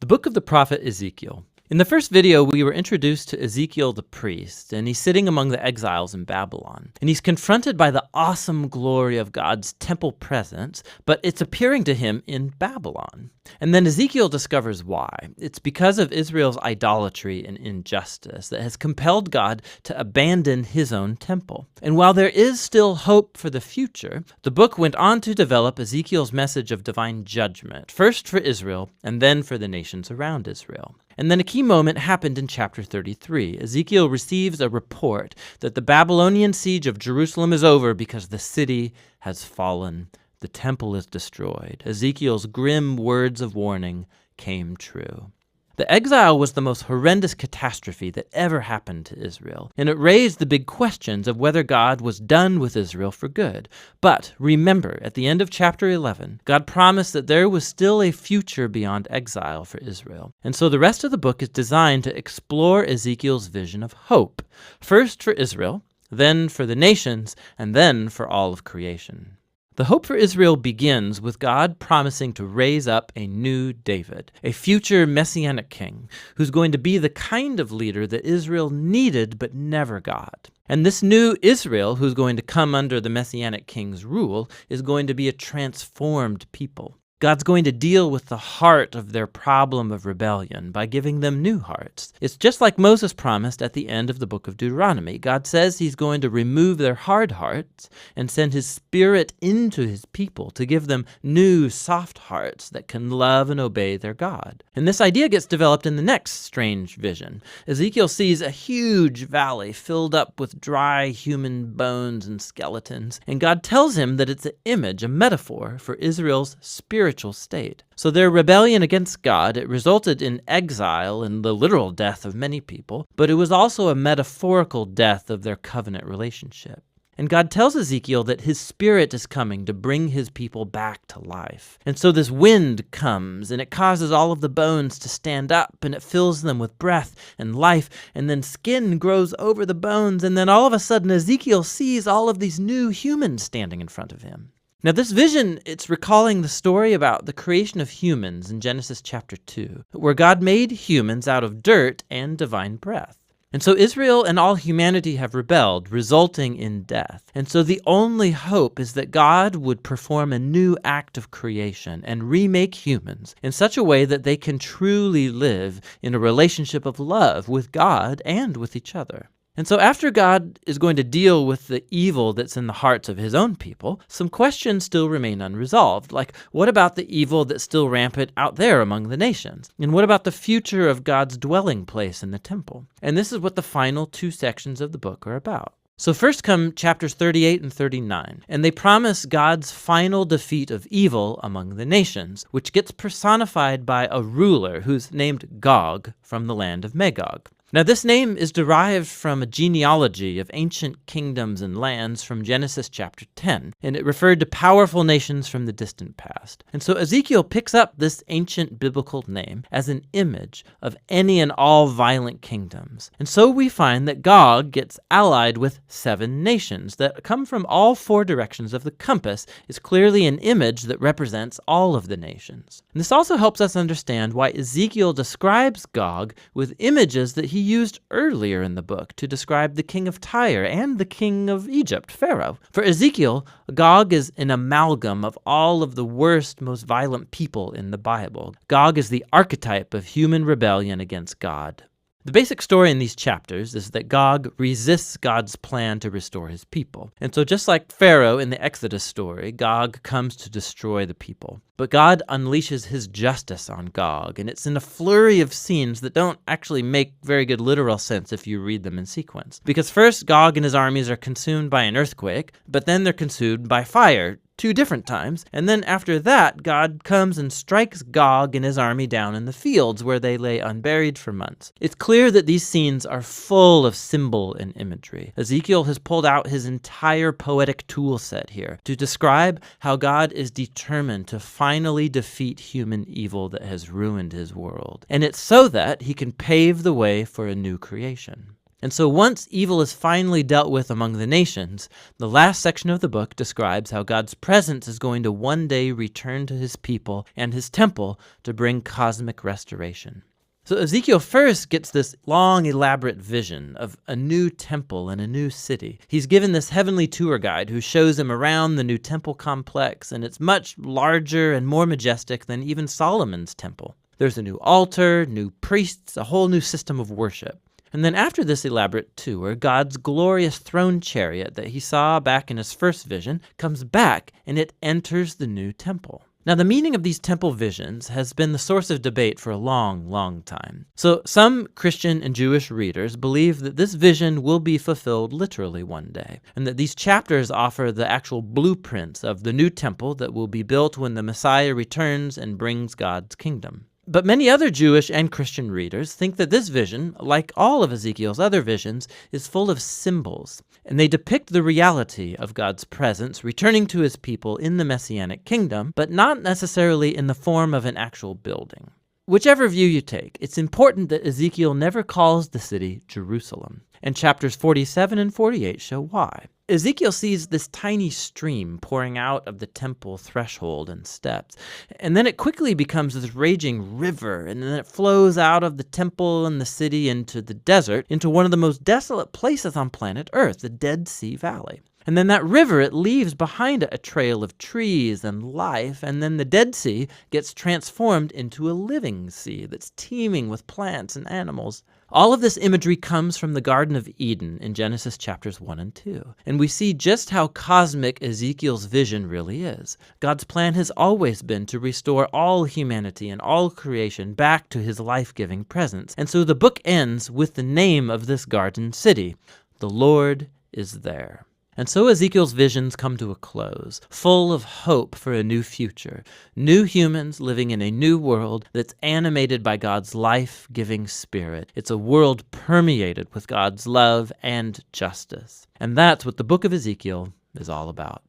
The book of the prophet Ezekiel. In the first video, we were introduced to Ezekiel the priest, and he's sitting among the exiles in Babylon. And he's confronted by the awesome glory of God's temple presence, but it's appearing to him in Babylon. And then Ezekiel discovers why. It's because of Israel's idolatry and injustice that has compelled God to abandon his own temple. And while there is still hope for the future, the book went on to develop Ezekiel's message of divine judgment, first for Israel and then for the nations around Israel. And then a key moment happened in chapter 33. Ezekiel receives a report that the Babylonian siege of Jerusalem is over because the city has fallen. The temple is destroyed. Ezekiel's grim words of warning came true. The exile was the most horrendous catastrophe that ever happened to Israel, and it raised the big questions of whether God was done with Israel for good. But remember, at the end of chapter 11, God promised that there was still a future beyond exile for Israel. And so the rest of the book is designed to explore Ezekiel's vision of hope, first for Israel, then for the nations, and then for all of creation. The hope for Israel begins with God promising to raise up a new David, a future messianic king, who's going to be the kind of leader that Israel needed but never got. And this new Israel, who's going to come under the messianic king's rule, is going to be a transformed people. God's going to deal with the heart of their problem of rebellion by giving them new hearts. It's just like Moses promised at the end of the book of Deuteronomy. God says he's going to remove their hard hearts and send his spirit into his people to give them new, soft hearts that can love and obey their God. And this idea gets developed in the next strange vision. Ezekiel sees a huge valley filled up with dry human bones and skeletons, and God tells him that it's an image, a metaphor for Israel's spiritual state. So their rebellion against God, it resulted in exile and the literal death of many people, but it was also a metaphorical death of their covenant relationship. And God tells Ezekiel that his spirit is coming to bring his people back to life. And so this wind comes, and it causes all of the bones to stand up, and it fills them with breath and life, and then skin grows over the bones, and then all of a sudden Ezekiel sees all of these new humans standing in front of him. Now this vision, it's recalling the story about the creation of humans in Genesis chapter 2, where God made humans out of dirt and divine breath. And so Israel and all humanity have rebelled, resulting in death. And so the only hope is that God would perform a new act of creation and remake humans in such a way that they can truly live in a relationship of love with God and with each other. And so after God is going to deal with the evil that's in the hearts of his own people, some questions still remain unresolved. Like, what about the evil that's still rampant out there among the nations? And what about the future of God's dwelling place in the temple? And this is what the final two sections of the book are about. So first come chapters 38 and 39, and they promise God's final defeat of evil among the nations, which gets personified by a ruler who's named Gog from the land of Magog. Now, this name is derived from a genealogy of ancient kingdoms and lands from Genesis chapter 10, and it referred to powerful nations from the distant past. And so Ezekiel picks up this ancient biblical name as an image of any and all violent kingdoms. And so we find that Gog gets allied with 7 nations that come from all 4 directions of the compass, is clearly an image that represents all of the nations. And this also helps us understand why Ezekiel describes Gog with images that he used earlier in the book to describe the king of Tyre and the king of Egypt, Pharaoh. For Ezekiel, Gog is an amalgam of all of the worst, most violent people in the Bible. Gog is the archetype of human rebellion against God. The basic story in these chapters is that Gog resists God's plan to restore his people. And so just like Pharaoh in the Exodus story, Gog comes to destroy the people. But God unleashes his justice on Gog, and it's in a flurry of scenes that don't actually make very good literal sense if you read them in sequence. Because first, Gog and his armies are consumed by an earthquake, but then they're consumed by fire 2 different times, and then after that, God comes and strikes Gog and his army down in the fields where they lay unburied for months. It's clear that these scenes are full of symbol and imagery. Ezekiel has pulled out his entire poetic tool set here to describe how God is determined to finally defeat human evil that has ruined his world. And it's so that he can pave the way for a new creation. And so once evil is finally dealt with among the nations, the last section of the book describes how God's presence is going to one day return to his people and his temple to bring cosmic restoration. So Ezekiel first gets this long, elaborate vision of a new temple and a new city. He's given this heavenly tour guide who shows him around the new temple complex, and it's much larger and more majestic than even Solomon's temple. There's a new altar, new priests, a whole new system of worship. And then after this elaborate tour, God's glorious throne chariot that he saw back in his first vision comes back, and it enters the new temple. Now, the meaning of these temple visions has been the source of debate for a long, long time. So some Christian and Jewish readers believe that this vision will be fulfilled literally one day, and that these chapters offer the actual blueprints of the new temple that will be built when the Messiah returns and brings God's kingdom. But many other Jewish and Christian readers think that this vision, like all of Ezekiel's other visions, is full of symbols, and they depict the reality of God's presence returning to his people in the Messianic kingdom, but not necessarily in the form of an actual building. Whichever view you take, it's important that Ezekiel never calls the city Jerusalem, and chapters 47 and 48 show why. Ezekiel sees this tiny stream pouring out of the temple threshold and steps, and then it quickly becomes this raging river, and then it flows out of the temple and the city into the desert, into one of the most desolate places on planet Earth, the Dead Sea Valley. And then that river, it leaves behind it a trail of trees and life, and then the Dead Sea gets transformed into a living sea that's teeming with plants and animals. All of this imagery comes from the Garden of Eden in Genesis chapters 1 and 2. And we see just how cosmic Ezekiel's vision really is. God's plan has always been to restore all humanity and all creation back to his life-giving presence. And so the book ends with the name of this garden city. The Lord is there. And so Ezekiel's visions come to a close, full of hope for a new future, new humans living in a new world that's animated by God's life-giving spirit. It's a world permeated with God's love and justice. And that's what the book of Ezekiel is all about.